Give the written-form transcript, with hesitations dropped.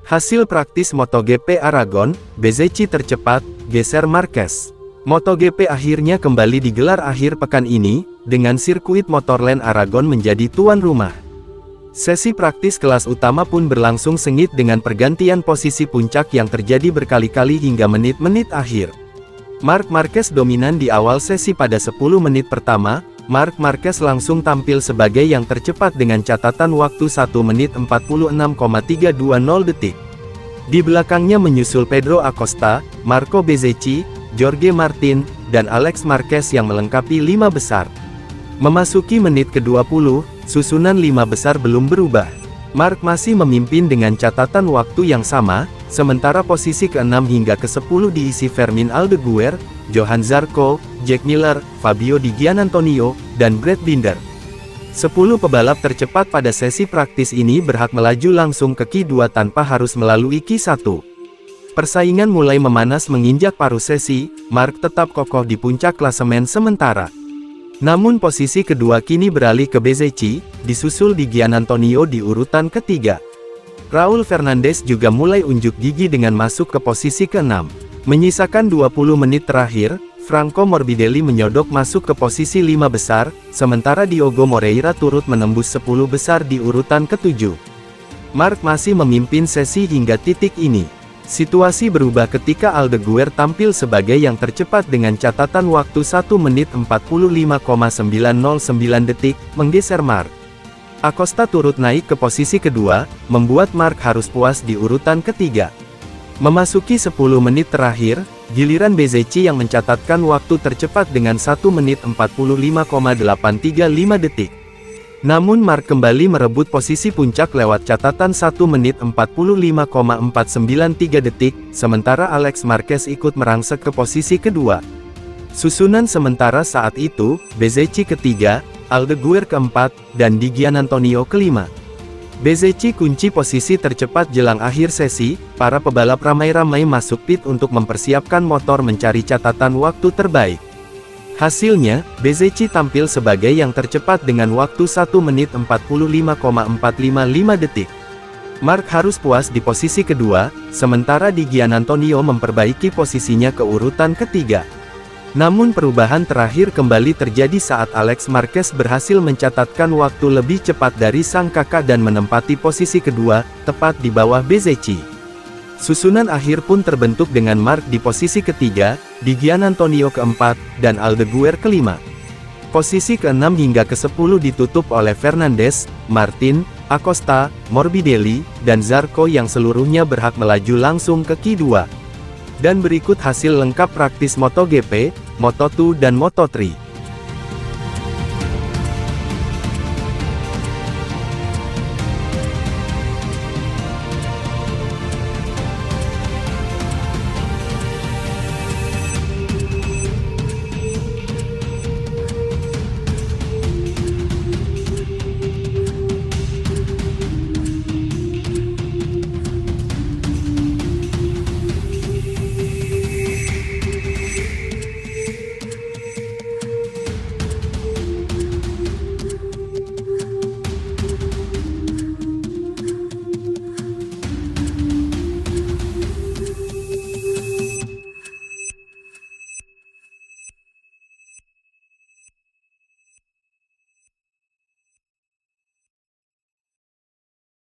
Hasil praktis MotoGP Aragon, Bezzecchi tercepat, geser Marquez. MotoGP akhirnya kembali digelar akhir pekan ini, dengan sirkuit Motorland Aragon menjadi tuan rumah. Sesi praktis kelas utama pun berlangsung sengit dengan pergantian posisi puncak yang terjadi berkali-kali hingga menit-menit akhir. Marc Marquez dominan di awal sesi pada 10 menit pertama. Marc Marquez langsung tampil sebagai yang tercepat dengan catatan waktu 1 menit 46,320 detik. Di belakangnya menyusul Pedro Acosta, Marco Bezzecchi, Jorge Martin, dan Alex Marquez yang melengkapi 5 besar. Memasuki menit ke-20, susunan 5 besar belum berubah. Marc masih memimpin dengan catatan waktu yang sama, sementara posisi ke-6 hingga ke-10 diisi Fermin Aldeguer, Johan Zarco, Jack Miller, Fabio Di Giannantonio, dan Brad Binder. 10 pebalap tercepat pada sesi praktis ini berhak melaju langsung ke Q2 tanpa harus melalui Q1. Persaingan mulai memanas menginjak paruh sesi. Marc tetap kokoh di puncak klasemen sementara. Namun posisi kedua kini beralih ke Bezzecchi, disusul Di Giannantonio di urutan ketiga. Raul Fernandez juga mulai unjuk gigi dengan masuk ke posisi ke-6. Menyisakan 20 menit terakhir, Franco Morbidelli menyodok masuk ke posisi 5 besar, sementara Diogo Moreira turut menembus 10 besar di urutan ke-7. Marc masih memimpin sesi hingga titik ini. Situasi berubah ketika Aldeguer tampil sebagai yang tercepat dengan catatan waktu 1 menit 45,909 detik, menggeser Marc. Acosta turut naik ke posisi kedua, membuat Marc harus puas di urutan ketiga. Memasuki 10 menit terakhir, giliran Bezzecchi yang mencatatkan waktu tercepat dengan 1 menit 45,835 detik. Namun Marc kembali merebut posisi puncak lewat catatan 1 menit 45,493 detik, sementara Alex Marquez ikut merangsek ke posisi kedua. Susunan sementara saat itu, Bezzecchi ketiga, Aldeguer keempat, dan Di Giannantonio kelima. Bezzecchi kunci posisi tercepat jelang akhir sesi. Para pebalap ramai-ramai masuk pit untuk mempersiapkan motor mencari catatan waktu terbaik. Hasilnya, Bezzecchi tampil sebagai yang tercepat dengan waktu 1 menit 45,455 detik. Marc harus puas di posisi kedua, sementara Di Giannantonio memperbaiki posisinya ke urutan ketiga. Namun perubahan terakhir kembali terjadi saat Alex Marquez berhasil mencatatkan waktu lebih cepat dari sang kakak dan menempati posisi kedua, tepat di bawah Bezzecchi. Susunan akhir pun terbentuk dengan Marc di posisi ketiga, Di Giannantonio keempat, dan Aldeguer kelima. Posisi ke-6 hingga ke-10 ditutup oleh Fernandez, Martin, Acosta, Morbidelli, dan Zarco yang seluruhnya berhak melaju langsung ke Q2. Dan berikut hasil lengkap praktis MotoGP, Moto2 dan Moto3.